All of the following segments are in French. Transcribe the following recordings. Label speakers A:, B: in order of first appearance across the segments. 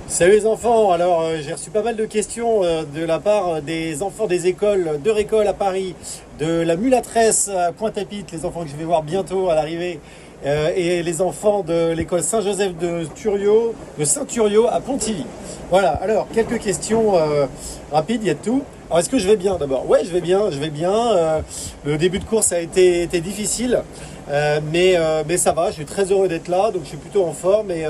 A: Salut les enfants, alors j'ai reçu pas mal de questions de la part des enfants des écoles, deux écoles à Paris, de la Mulâtresse à Pointe-à-Pitre, les enfants que je vais voir bientôt à l'arrivée, et les enfants de l'école Saint-Joseph de Saint-Thuriau à Pontivy. Voilà, alors quelques questions rapides, il y a de tout. Alors est-ce que je vais bien d'abord? Ouais, je vais bien, je vais bien. Le début de course a été difficile, mais ça va, je suis très heureux d'être là, donc je suis plutôt en forme et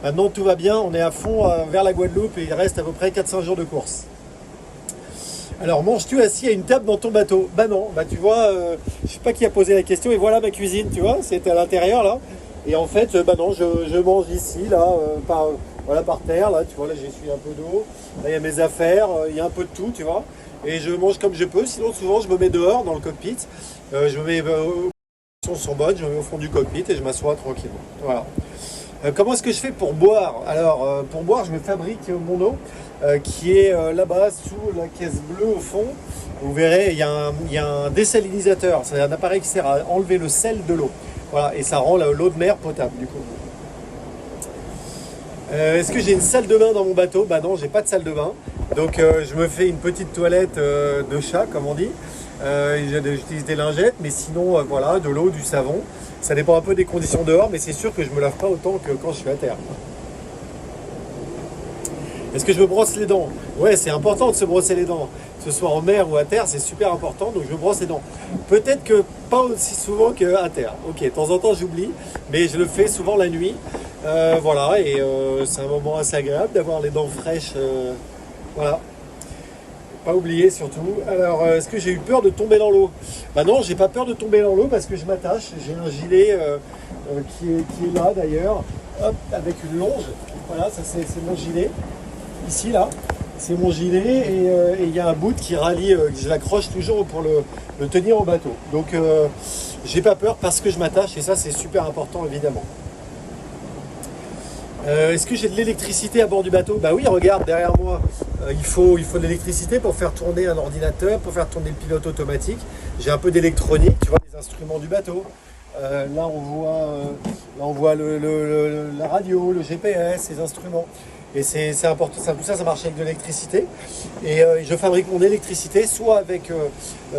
A: maintenant tout va bien, on est à fond vers la Guadeloupe et il reste à peu près 4-5 jours de course. Alors manges-tu assis à une table dans ton bateau? Bah non, bah tu vois, je sais pas qui a posé la question et voilà ma cuisine, tu vois, c'était à l'intérieur là. Et en fait, bah non, je mange ici, là, voilà, par terre, là, tu vois, là j'ai essuyé un peu d'eau, là il y a mes affaires, il y a un peu de tout, tu vois. Et je mange comme je peux, sinon souvent je me mets dehors dans le cockpit, je me mets, sont bonnes, je me mets au fond du cockpit et je m'assois tranquillement. Voilà. Comment est-ce que je fais pour boire? Alors, pour boire, je me fabrique mon eau qui est là-bas sous la caisse bleue au fond. Vous verrez, il y a un désalinisateur. C'est un appareil qui sert à enlever le sel de l'eau. Voilà, et ça rend l'eau de mer potable du coup. Est-ce que j'ai une salle de bain dans mon bateau? Bah non, j'ai pas de salle de bain. Donc je me fais une petite toilette de chat, comme on dit. J'utilise des lingettes, mais sinon, voilà, de l'eau, du savon. Ça dépend un peu des conditions dehors, mais c'est sûr que je me lave pas autant que quand je suis à terre. Est-ce que je me brosse les dents? Ouais, c'est important de se brosser les dents. Que ce soit en mer ou à terre, c'est super important, donc je me brosse les dents. Peut-être que pas aussi souvent qu'à terre. Ok, de temps en temps j'oublie, mais je le fais souvent la nuit. Voilà, et c'est un moment assez agréable d'avoir les dents fraîches. Voilà, pas oublier surtout. Alors, est-ce que j'ai eu peur de tomber dans l'eau? Bah non, j'ai pas peur de tomber dans l'eau parce que je m'attache. J'ai un gilet qui est là d'ailleurs, hop, avec une longe. Voilà, ça c'est mon gilet. Ici, là, c'est mon gilet et il y a un bout qui rallie, je l'accroche toujours pour le tenir au bateau. Donc, j'ai pas peur parce que je m'attache et ça, c'est super important évidemment. Est-ce que j'ai de l'électricité à bord du bateau? Bah oui, regarde derrière moi. Il faut de l'électricité pour faire tourner un ordinateur, pour faire tourner le pilote automatique. J'ai un peu d'électronique, tu vois, les instruments du bateau. Là, on voit la radio, le GPS, les instruments. Et c'est important, tout ça marche avec de l'électricité. Et je fabrique mon électricité soit avec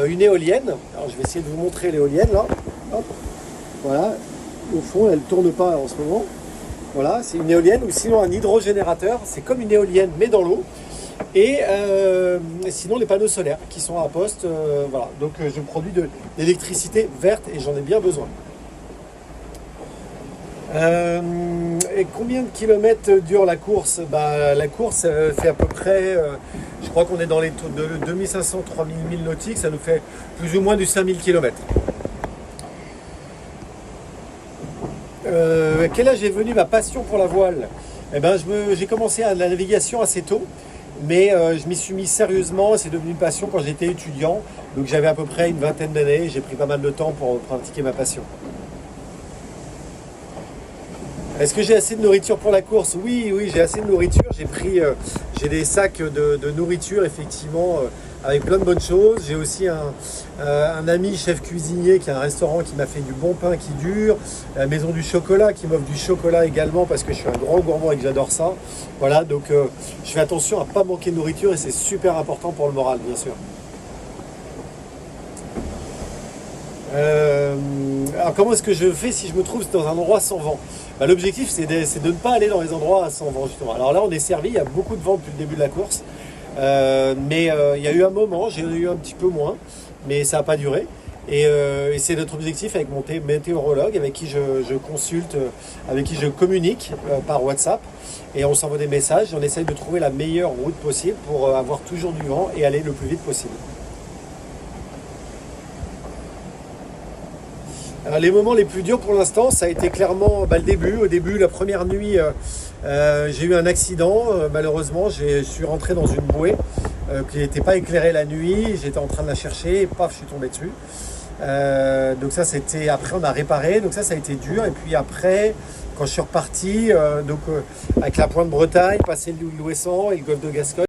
A: une éolienne. Alors je vais essayer de vous montrer l'éolienne là. Hop, voilà. Au fond, elle ne tourne pas en ce moment. Voilà, c'est une éolienne ou sinon un hydrogénérateur. C'est comme une éolienne mais dans l'eau. Et sinon les panneaux solaires qui sont à poste. Voilà. Donc je produis de l'électricité verte et j'en ai bien besoin. Et combien de kilomètres dure la course? Bah, la course fait à peu près, je crois qu'on est dans les taux de 2500-3000 milles nautiques, ça nous fait plus ou moins du 5000 kilomètres. À quel âge est venue ma passion pour la voile? Eh ben, j'ai commencé à la navigation assez tôt, mais je m'y suis mis sérieusement. C'est devenu une passion quand j'étais étudiant, donc j'avais à peu près une vingtaine d'années. J'ai pris pas mal de temps pour pratiquer ma passion. Est-ce que j'ai assez de nourriture pour la course? Oui, oui, j'ai assez de nourriture. J'ai des sacs de nourriture, effectivement, avec plein de bonnes choses. J'ai aussi un ami chef cuisinier qui a un restaurant qui m'a fait du bon pain qui dure. La maison du chocolat qui m'offre du chocolat également parce que je suis un grand gourmand et que j'adore ça. Voilà, donc je fais attention à ne pas manquer de nourriture et c'est super important pour le moral, bien sûr. Euh, alors comment est-ce que je fais si je me trouve dans un endroit sans vent? Bah, l'objectif c'est de ne pas aller dans les endroits sans vent justement. Alors là on est servi, il y a beaucoup de vent depuis le début de la course. Mais il y a eu un moment, j'ai eu un petit peu moins, mais ça n'a pas duré. Et c'est notre objectif avec mon météorologue avec qui je consulte, avec qui je communique par WhatsApp. Et on s'envoie des messages et on essaye de trouver la meilleure route possible pour avoir toujours du vent et aller le plus vite possible. Alors, les moments les plus durs pour l'instant, ça a été clairement bah, le début. Au début, la première nuit, j'ai eu un accident. Malheureusement, je suis rentré dans une bouée qui n'était pas éclairée la nuit. J'étais en train de la chercher et paf, je suis tombé dessus. Donc ça, c'était après, on a réparé. Donc ça a été dur. Et puis après, quand je suis reparti, avec la pointe Bretagne, passer l'Ouessant et le golfe de Gascogne.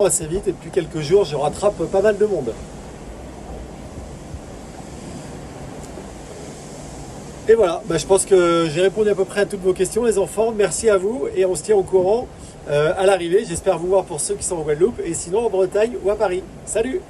A: assez vite et depuis quelques jours, je rattrape pas mal de monde. Et voilà, bah, je pense que j'ai répondu à peu près à toutes vos questions, les enfants. Merci à vous et on se tient au courant à l'arrivée. J'espère vous voir pour ceux qui sont en Guadeloupe et sinon en Bretagne ou à Paris. Salut!